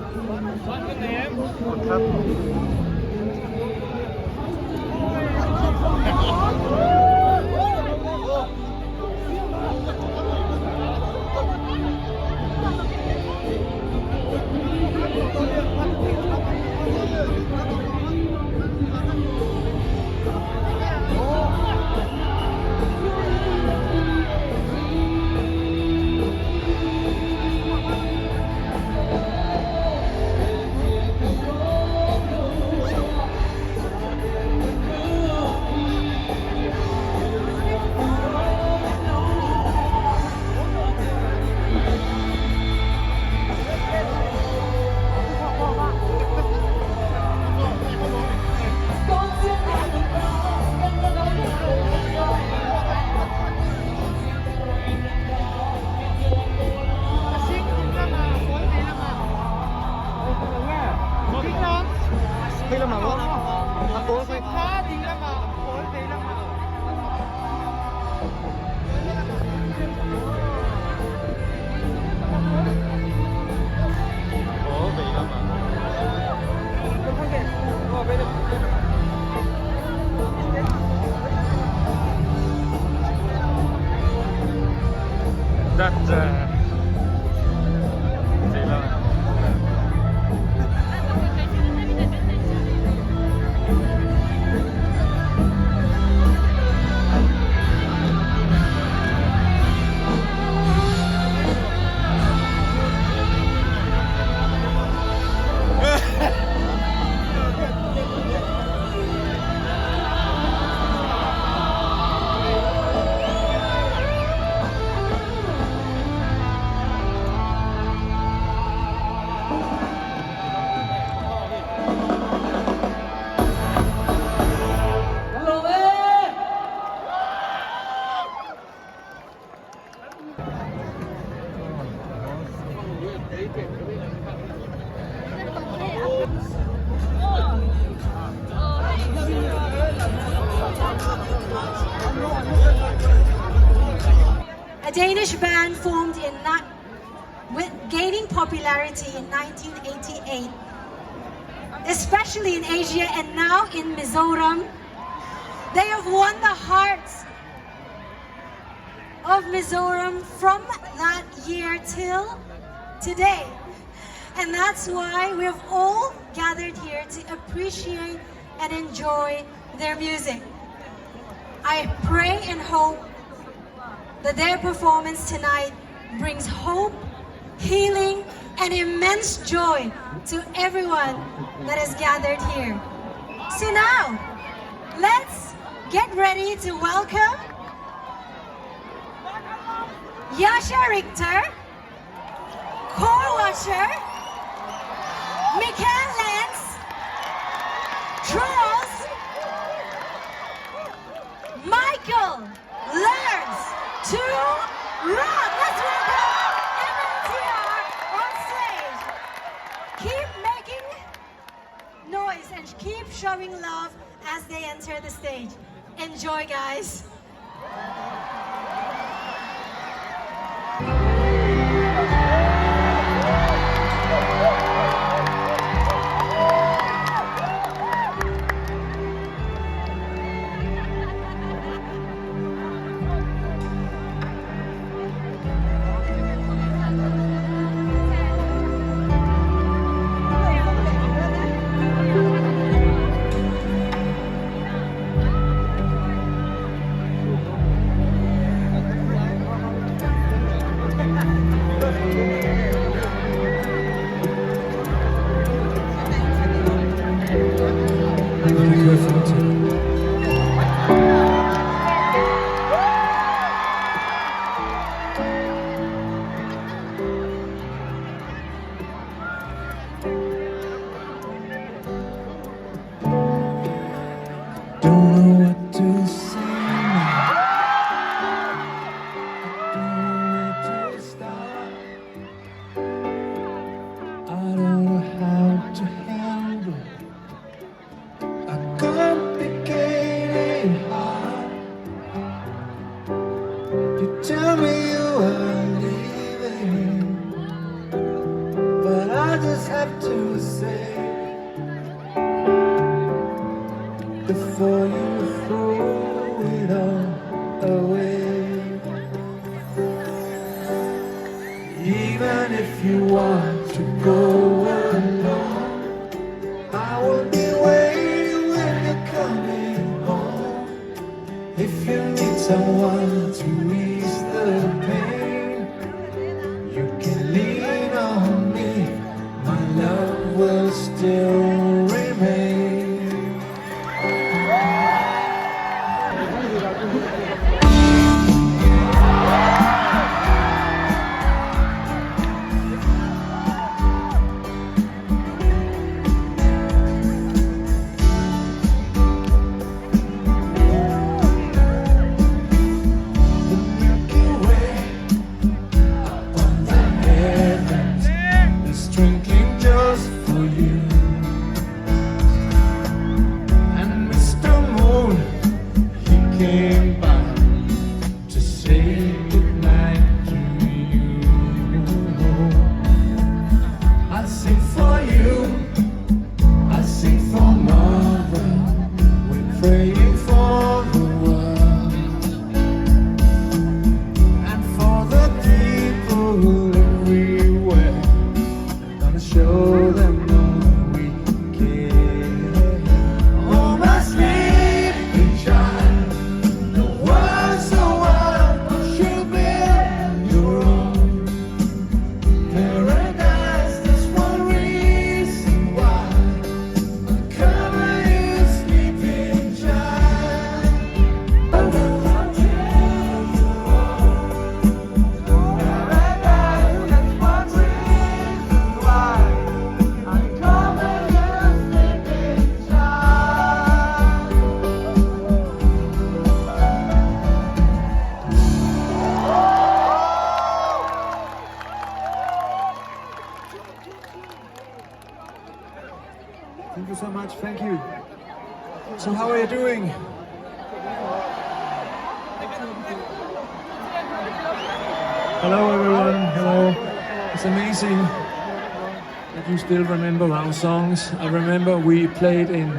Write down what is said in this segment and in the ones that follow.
What's the name? หมดครับ Thế là mà không? À, tối thôi. Ủa, vị lắm mà. Rất vị lắm. A Danish band formed gaining popularity in 1988, especially in Asia and now in Mizoram. They have won the hearts of Mizoram from that year till today. And that's why we have all gathered here to appreciate and enjoy their music. I pray and hope that their performance tonight brings hope, healing, and immense joy to everyone that is gathered here. So now, let's get ready to welcome Yasha Richter, Core Watcher, Mikael Lenz, Charles, Michael Learns to Rock. Let's welcome MLTR on stage. Keep making noise and keep showing love as they enter the stage. Enjoy, guys. Thank you. I just have to say, before you throw it all away, even if you want to go alone, I will be waiting when you're coming home. If you need someone to ease the pain, you can lean on me, my love will still remain. Drinking just for you. And Mr. Moon, he came by to say goodnight to you. I sing for you, I sing for Mother, we're praying for the world and for the people everywhere. Show them all we care. Oh, my sleeping child, the world's so wild, but you build your own paradise. That's one reason why I cover you, sleeping child. Paradise, that's one reason why. Thank you so much, thank you. So how are you doing? Hello everyone, hello. It's amazing that you still remember our songs. I remember we played in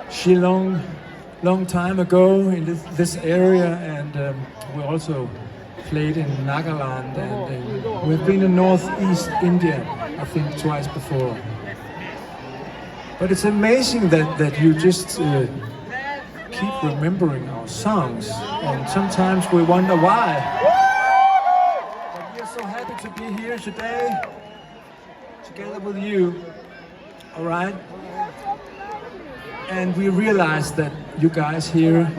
Shillong long time ago in this area, and we also played in Nagaland, and we've been in Northeast India, I think twice before. But it's amazing that you just keep remembering our songs, and sometimes we wonder why. But we're so happy to be here today, together with you, all right? And we realize that you guys here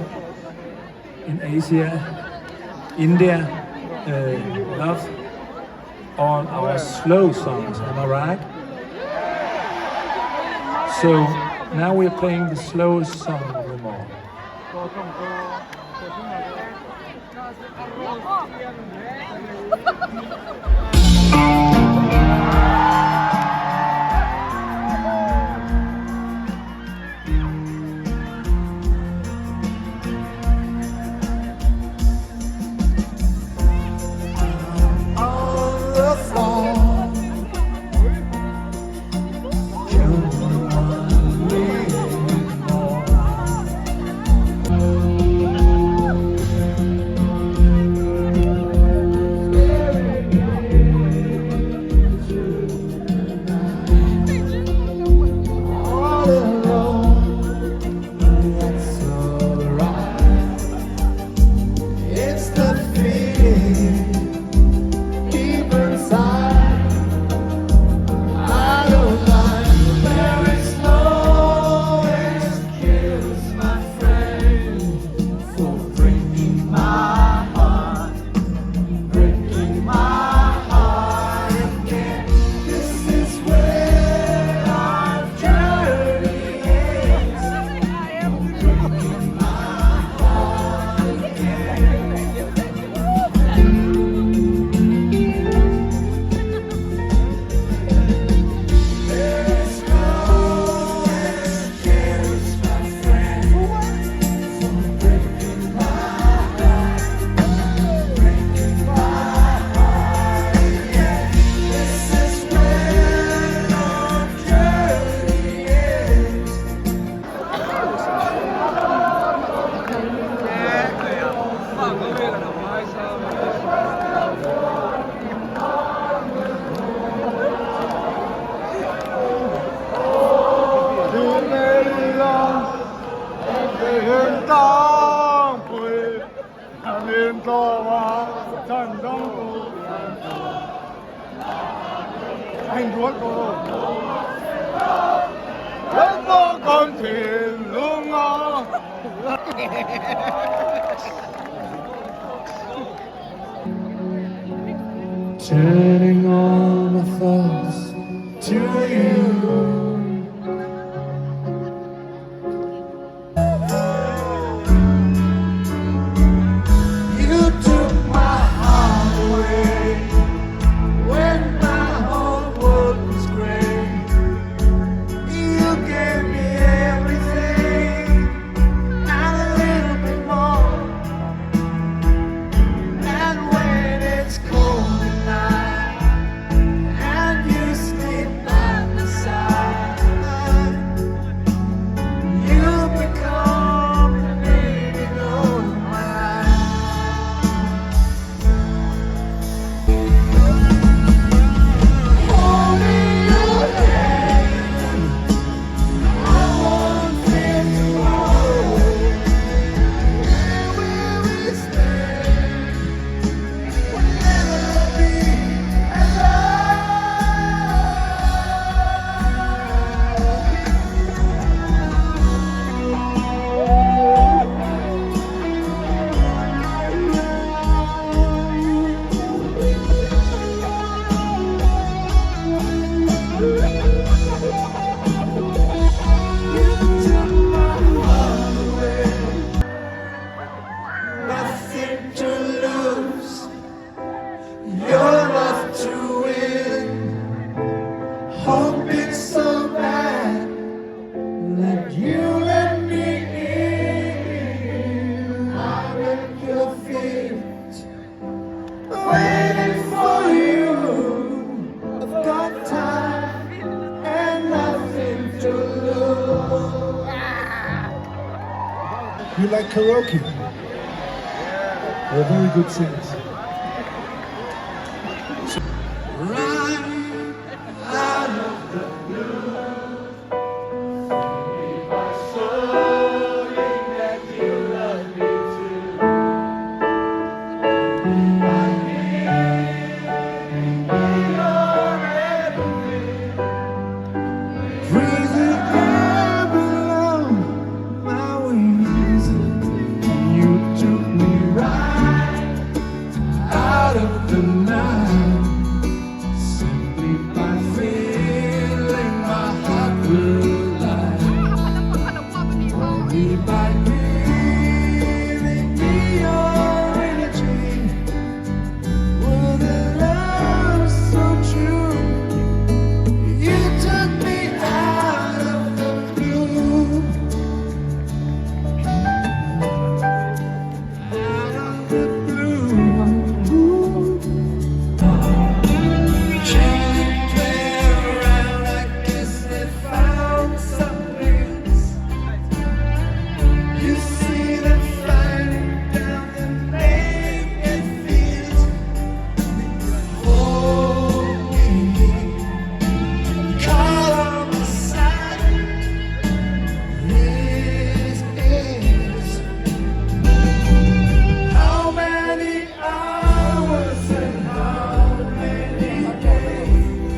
in Asia, India, love all our slow songs, am I right? So now we're playing the slowest song of them all. Hành đuối cô Lớn vô con thuyền luôn ngon Turning all my thoughts to you. You took my heart away when my whole world was gray. You gave me everything and a little bit more. And when it's cold at night and you sleep by my side, you become the meaning of my life. Holding your hand, I won't let you go. Where we stand will never be nothing to lose, your love to win. Hope it's so bad that you let me in. I'm at your feet, waiting for you. I've got time and nothing to lose. You like karaoke? They're very good singers. Right out of the blue, if I saw that you love me too, I need your everything. Breathing air below my wings, you took me right out of the night. Simply by feeling my heart will lie. Only by giving me your energy. With a love so true, you took me out of the blue. Out of the blue. Children play around, I guess they found some dreams. You see them flying down the naked fields. Hold me, call on the side. This is how many hours and how many days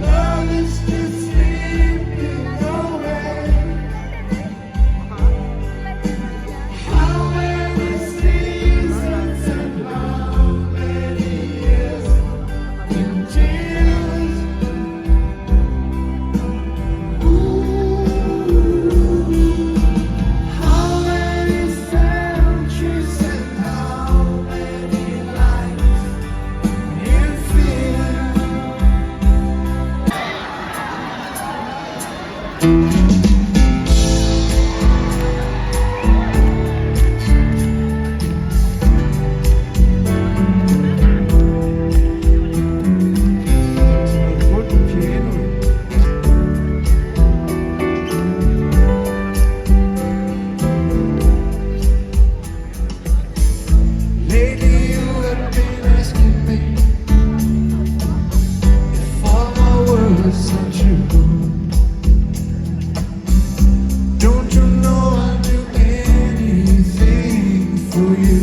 love is just slipping away. How many seasons and how many years and tears. How many centuries and how many lives in fear. Lately you have been asking me if all my words are true. Don't you know I'd do anything for you?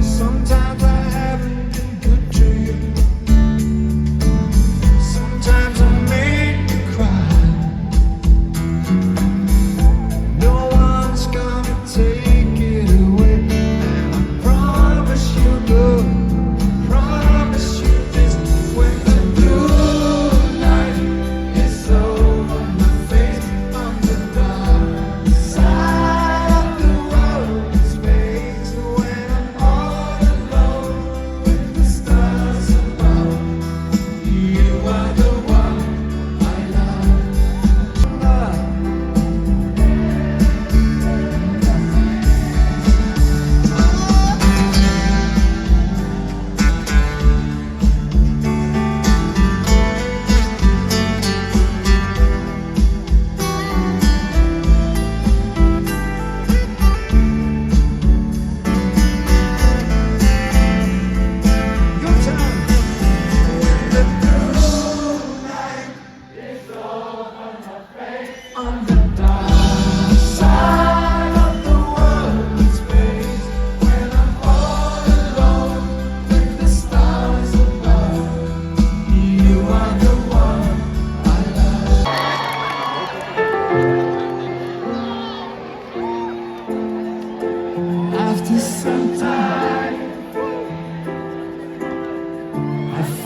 Sometimes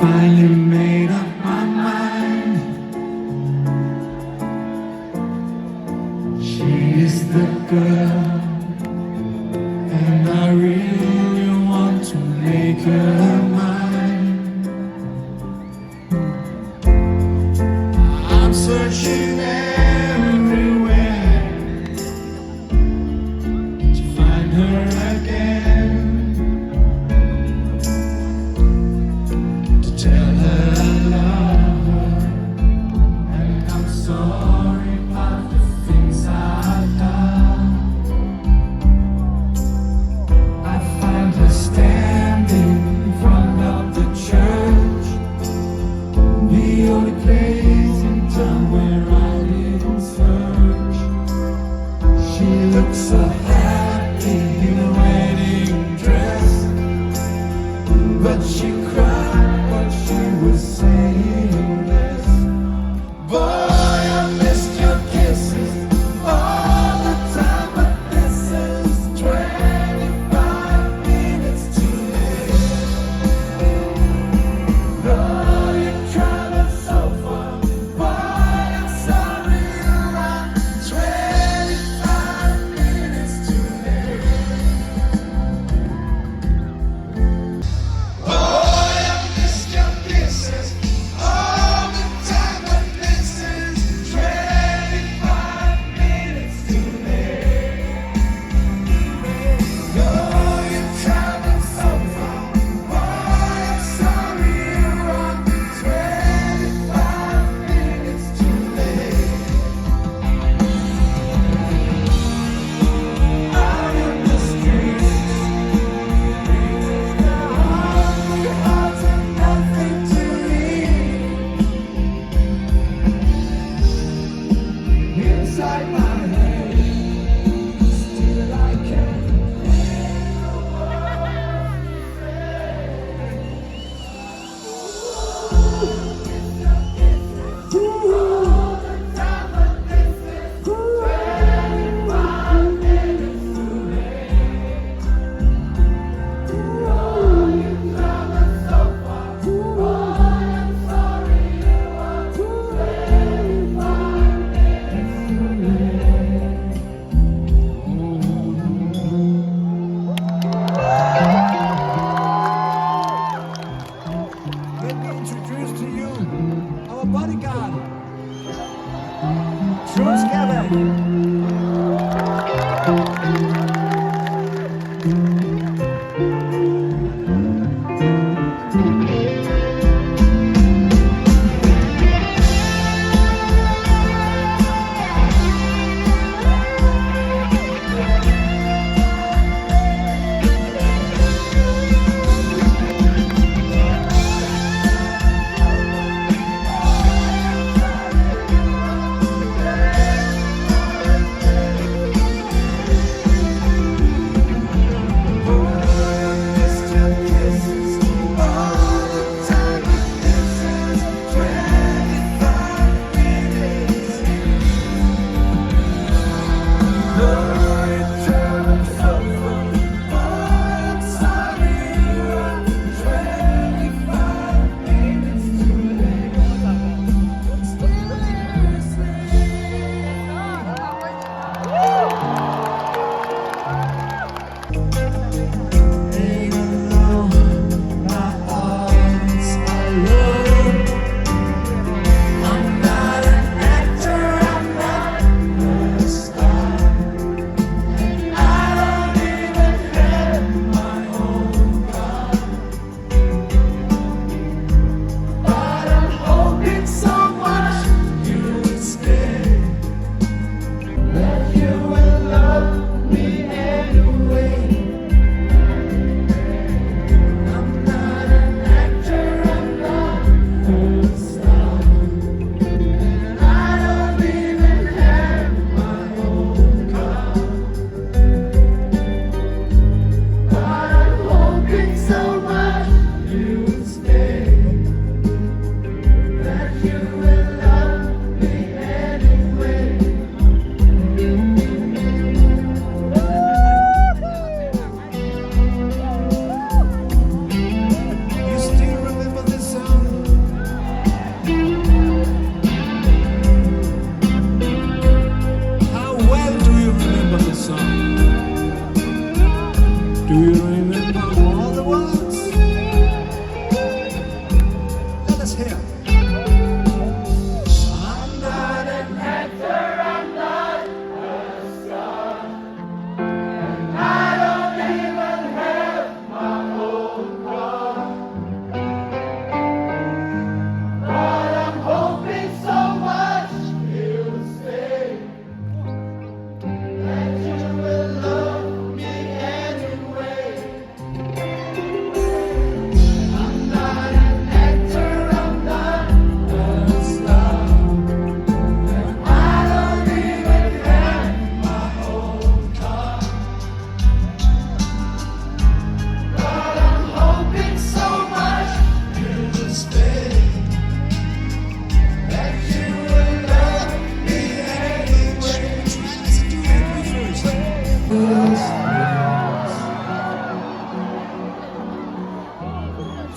finally made up my mind. She is the girl, and I really want to make her mine. I'm searching everywhere to find her again, to tell her I love her, and I'm sorry about the things I've done. I find her standing in front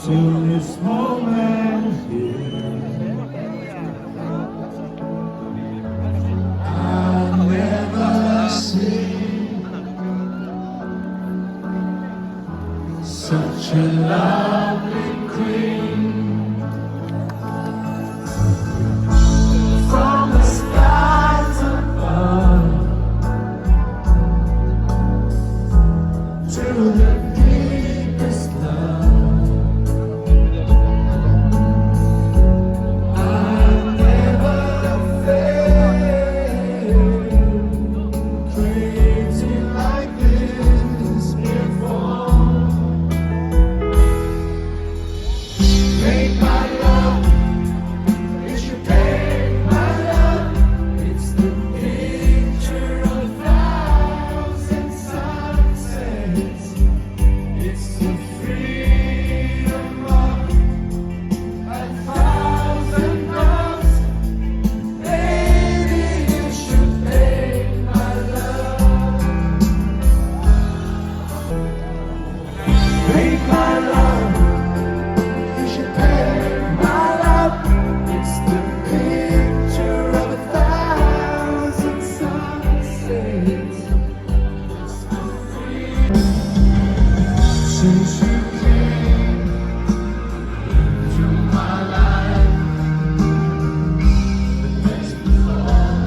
till this moment here. I'll never see such a lovely queen. From the skies above to the deepest love, I've never felt crazy like this before. Make my love, you should take my love. It's the picture of a thousand sunsets. It's the freedom of a thousand loves. Baby, you should take my love. Take my love. You should take my love. It's the picture of a thousand sunsets. Since you came into my life, the best before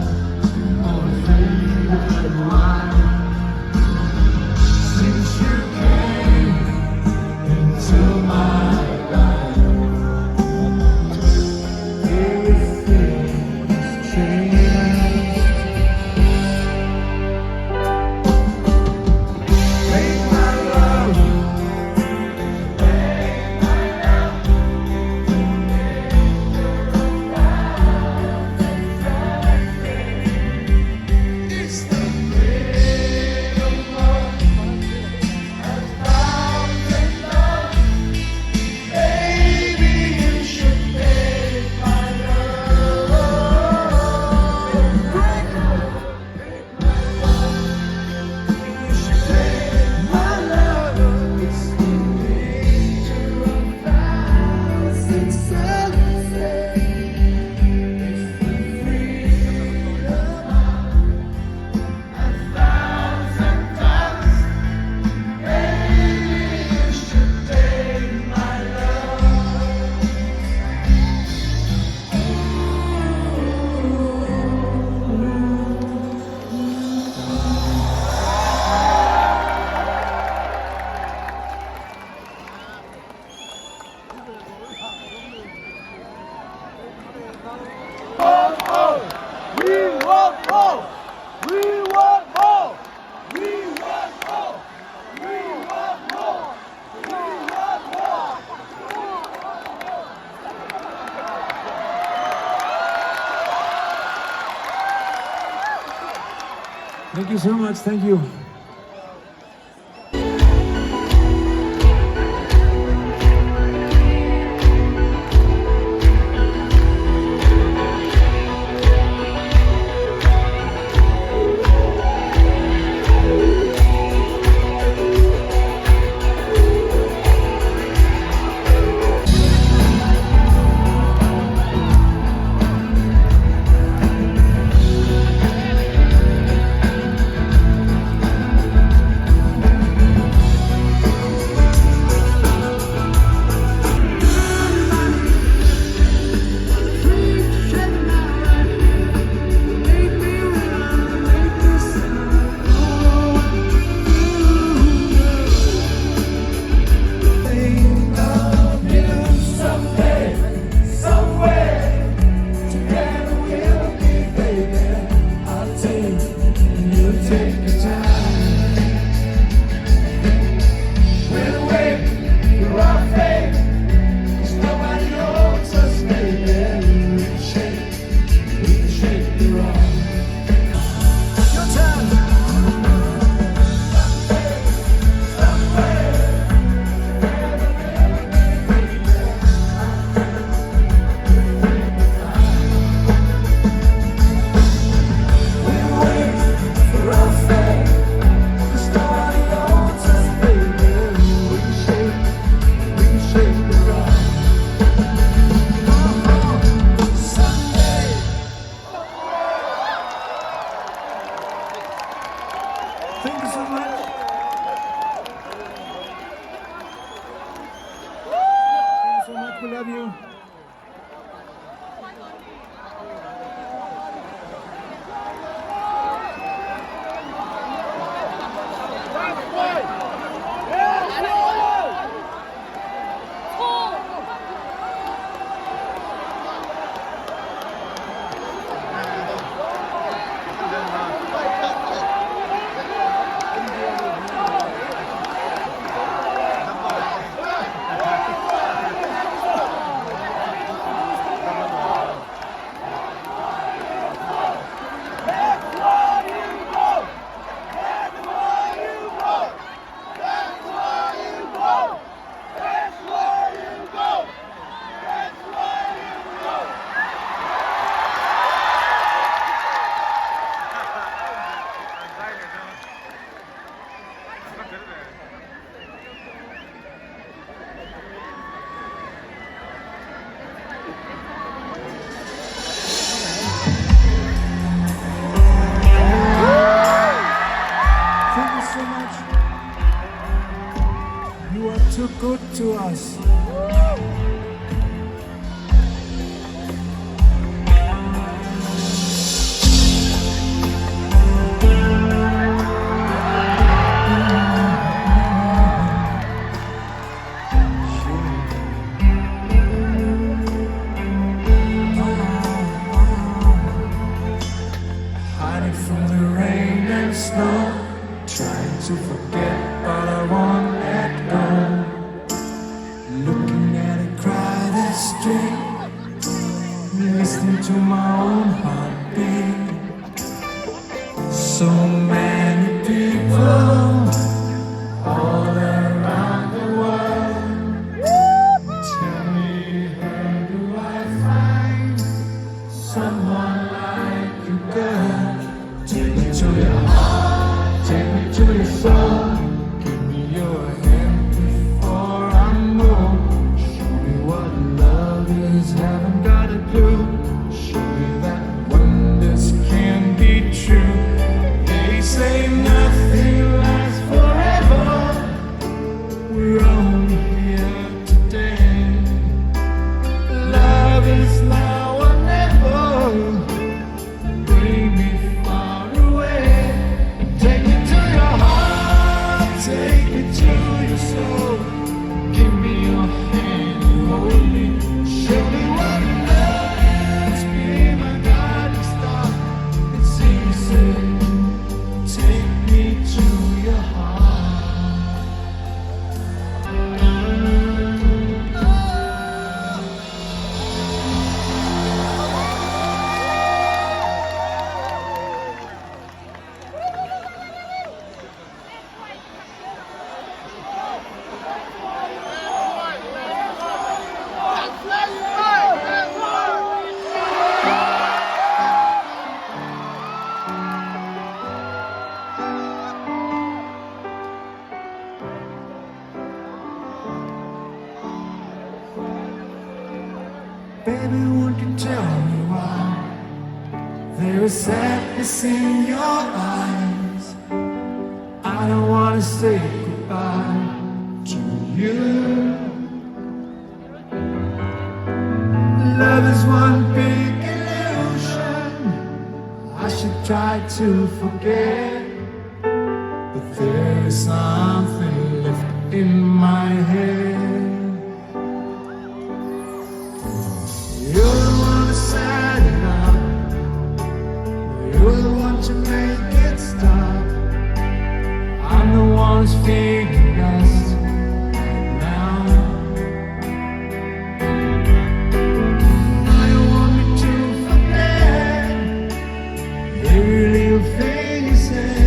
all faded and wide. Since you came into my life, everything's changed. Take my love. It's the freedom of a thousand loves. Baby, you should take my love. You should take my love. It's the picture of a thousand sunsets. It's the freedom of a thousand loves. Baby, you should take my love. We want more! We want more! We want more! We want more! We want more! Thank you so much. Thank you. We love you. Thank you so much. You are too good to us. Hiding from the rain and snow, trying to forget, but I won't let go. Looking at it cry that street, listening to my own heartbeat. So many people all around the world. Tell me, how do I find someone like you, girl? Take me to your heart, take me to your soul. Give me your hand before I move. Show me what love is, haven't got a clue. Show me that wonders can be true. They say nothing lasts forever. We're only here today. Love is now or never. Bring me far away. Take me to your heart, take me to your soul. Give me your hand and hold me. Show me what love is. Be my guiding star. It's easy. Take me to your heart. Baby, won't you tell me why there is sadness in your eyes? I don't wanna say goodbye to you. Love is one big illusion. I should try to forget, but there is something left in my head. You're the one who set it up. You're the one to make it stop. I'm the one who's feeling us now. I don't want me to forget every little thing you said.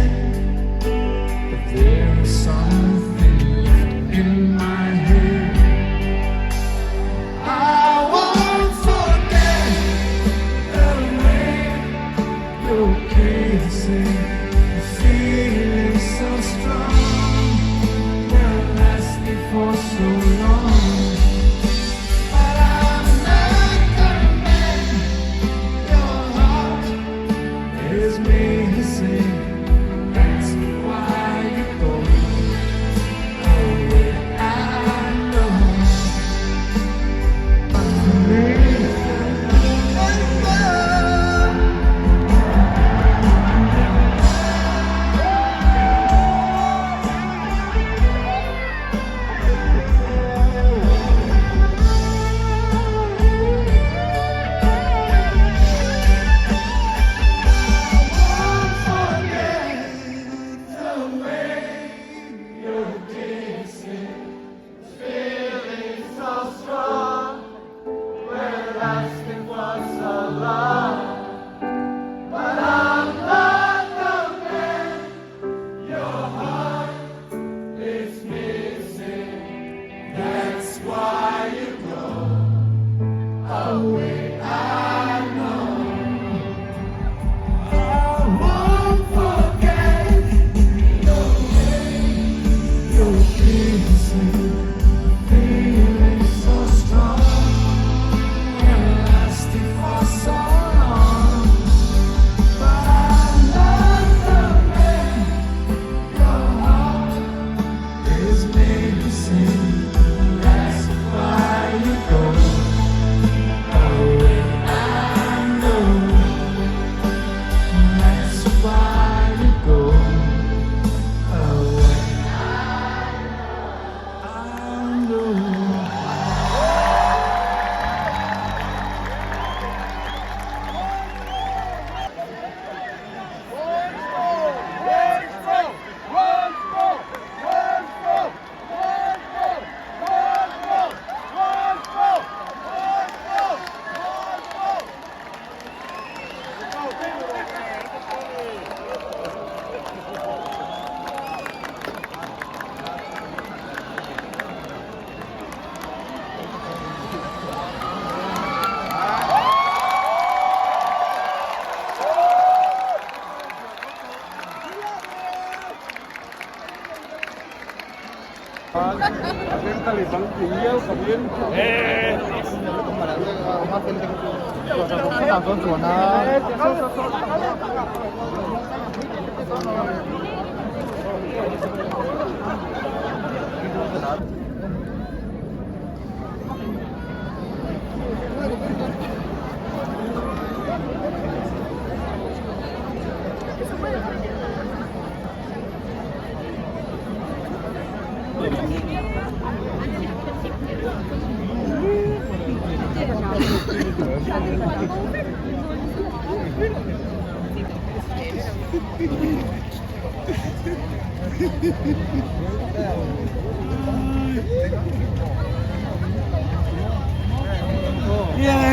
Yeah.